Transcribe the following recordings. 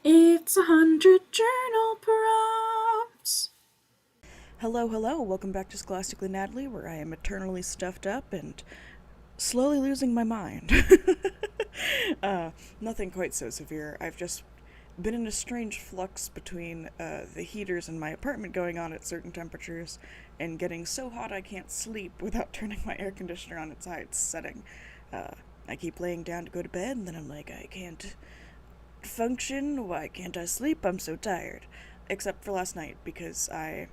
It's 100 journal prompts. Hello, welcome back to Scholastically Natalie, where I am eternally stuffed up and slowly losing my mind. Nothing quite so severe. I've just been in a strange flux between the heaters in my apartment going on at certain temperatures and getting so hot I can't sleep without turning my air conditioner on its highest setting. I keep laying down to go to bed, and then I'm like, I can't function. Why can't I sleep? I'm so tired. Except for last night, because I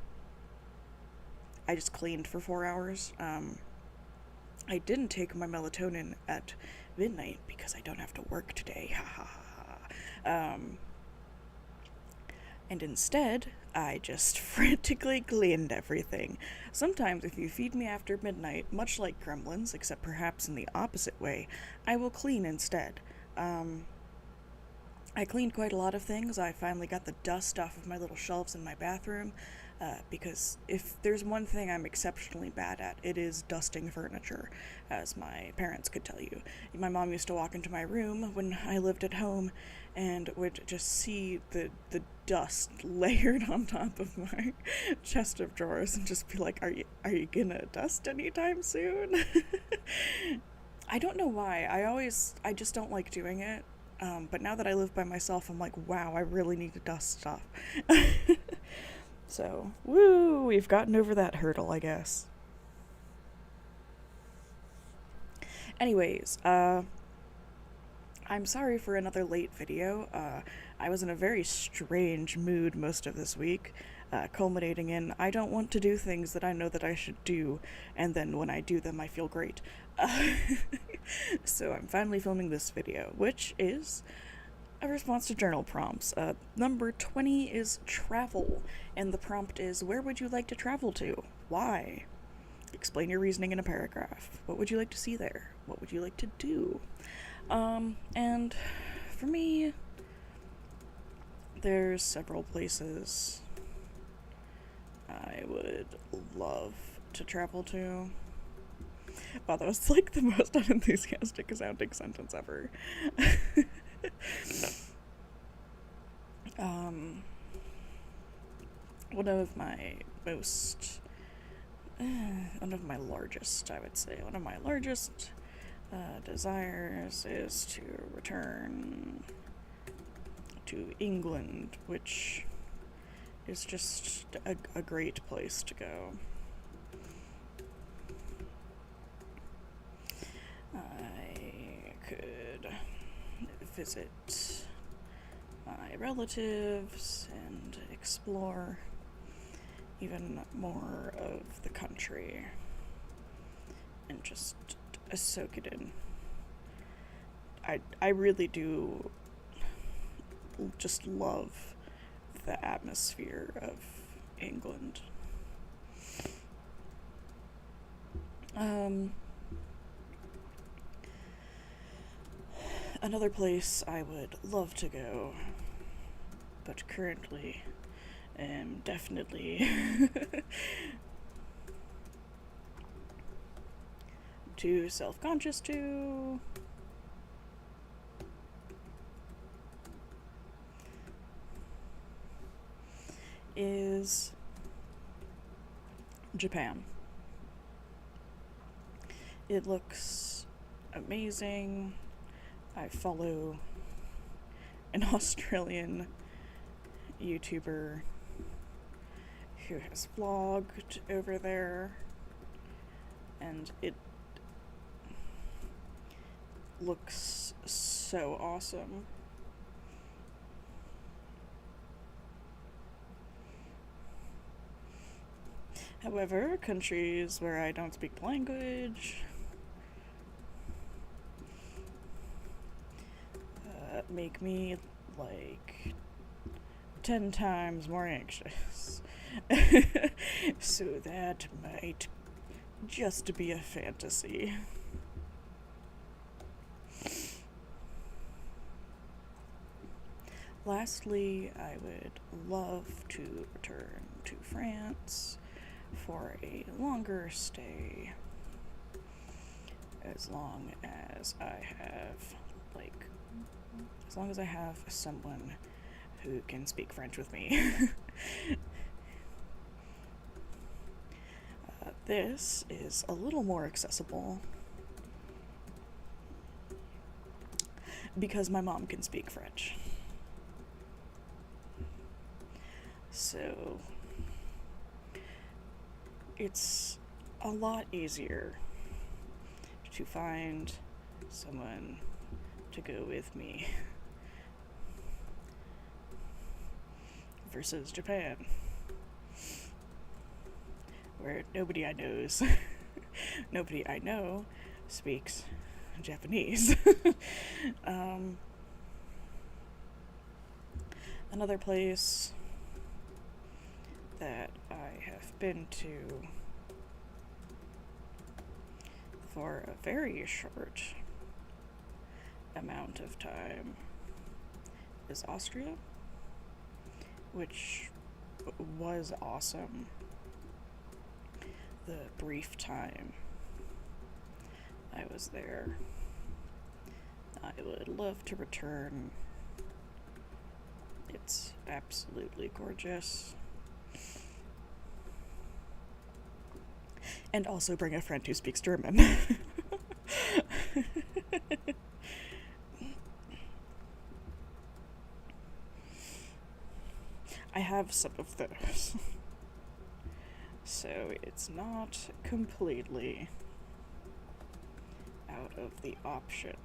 just cleaned for 4 hours. I didn't take my melatonin at midnight because I don't have to work today. Ha ha ha. And instead, I just frantically cleaned everything. Sometimes, if you feed me after midnight, much like gremlins, except perhaps in the opposite way, I will clean instead. I cleaned quite a lot of things. I finally got the dust off of my little shelves in my bathroom, because if there's one thing I'm exceptionally bad at, it is dusting furniture, as my parents could tell you. My mom used to walk into my room when I lived at home and would just see the dust layered on top of my chest of drawers and just be like, are you gonna dust anytime soon? I don't know why. I just don't like doing it. But now that I live by myself, I'm like, wow, I really need to dust stuff. So, woo, we've gotten over that hurdle, I guess. Anyways, I'm sorry for another late video. I was in a very strange mood most of this week, culminating in I don't want to do things that I know that I should do, and then when I do them, I feel great. So I'm finally filming this video, which is a response to journal prompts. Number 20 is travel, and the prompt is, where would you like to travel to? Why? Explain your reasoning in a paragraph. What would you like to see there? What would you like to do? And for me, there's several places I would love to travel to. Wow, that was like the most unenthusiastic sounding sentence ever. um, one of my most, one of my largest, I would say, one of my largest desires is to return to England, which is just a great place to go. I could visit my relatives and explore even more of the country and just soak it in. I really do just love the atmosphere of England. Another place I would love to go, but currently am definitely too self-conscious to, is Japan. It looks amazing. I follow an Australian YouTuber who has vlogged over there, and it looks so awesome. However, countries where I don't speak the language make me like 10 times more anxious. So that might just be a fantasy. Lastly, I would love to return to France for a longer stay, as long as I have, like, as long as I have someone who can speak French with me. This is a little more accessible because my mom can speak French. So it's a lot easier to find someone to go with me versus Japan, where nobody I know speaks Japanese. Another place that I have been to for a very short amount of time is Austria, which was awesome the brief time I was there. I would love to return. It's absolutely gorgeous. And also bring a friend who speaks German. I have some of those. So it's not completely out of the option.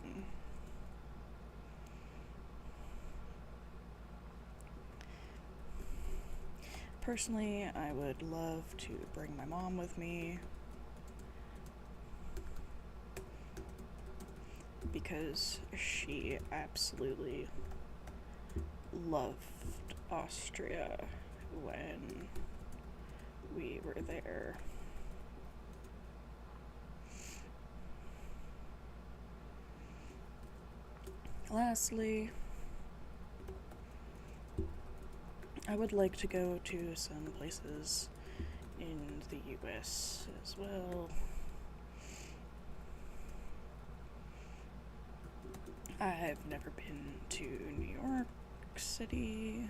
Personally, I would love to bring my mom with me because she absolutely loved Austria when we were there. Lastly, I would like to go to some places in the US as well. I've never been to New York City,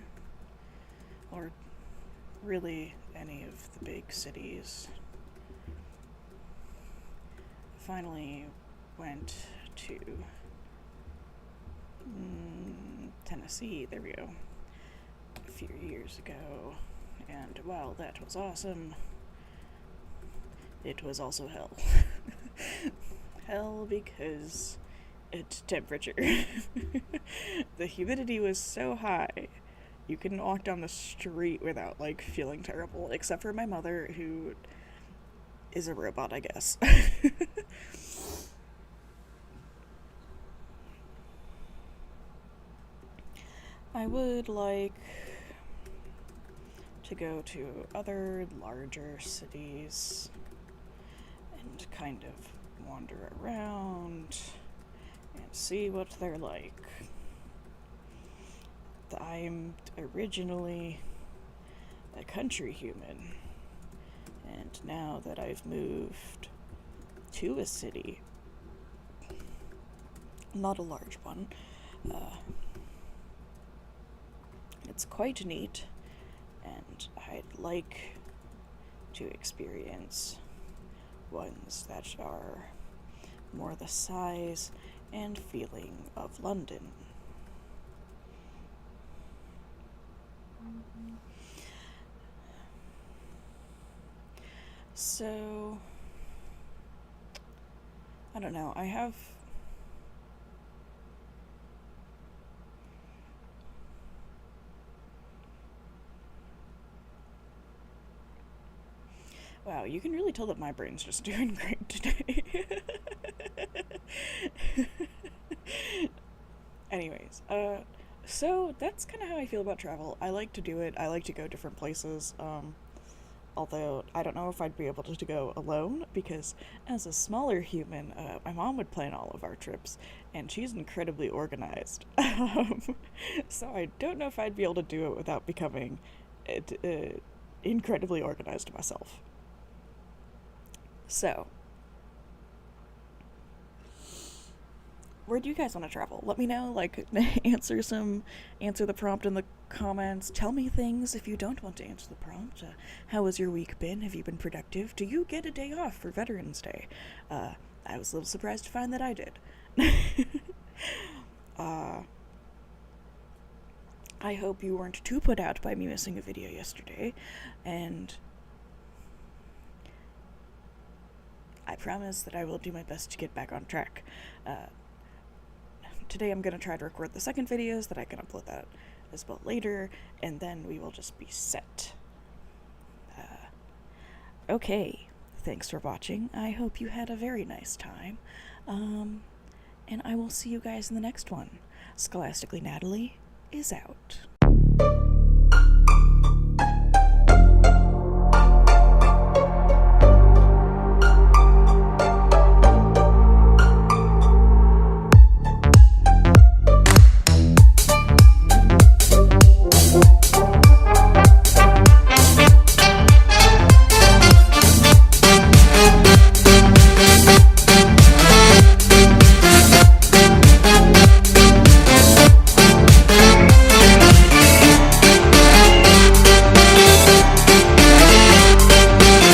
or really any of the big cities. Finally went to Tennessee, there we go, a few years ago, and while that was awesome, it was also hell. Hell because its temperature. The humidity was so high, you couldn't walk down the street without, feeling terrible, except for my mother, who is a robot, I guess. I would like to go to other larger cities and kind of wander around and see what they're like. I'm originally a country human, and now that I've moved to a city, not a large one, it's quite neat, and I'd like to experience ones that are more the size and feeling of London. So, I don't know, wow, you can really tell that my brain's just doing great today. Anyways, so that's kind of how I feel about travel. I like to do it. I like to go different places. Although I don't know if I'd be able to go alone, because as a smaller human, my mom would plan all of our trips, and she's incredibly organized. So I don't know if I'd be able to do it without becoming incredibly organized myself. So, where do you guys want to travel? Let me know. Like, answer the prompt in the comments. Tell me things if you don't want to answer the prompt. How has your week been? Have you been productive? Do you get a day off for Veterans Day? I was a little surprised to find that I did. I hope you weren't too put out by me missing a video yesterday, and I promise that I will do my best to get back on track. Today I'm going to try to record the second video so that I can upload that as well later, and then we will just be set. Okay, thanks for watching. I hope you had a very nice time, and I will see you guys in the next one. Scholastically Natalie is out.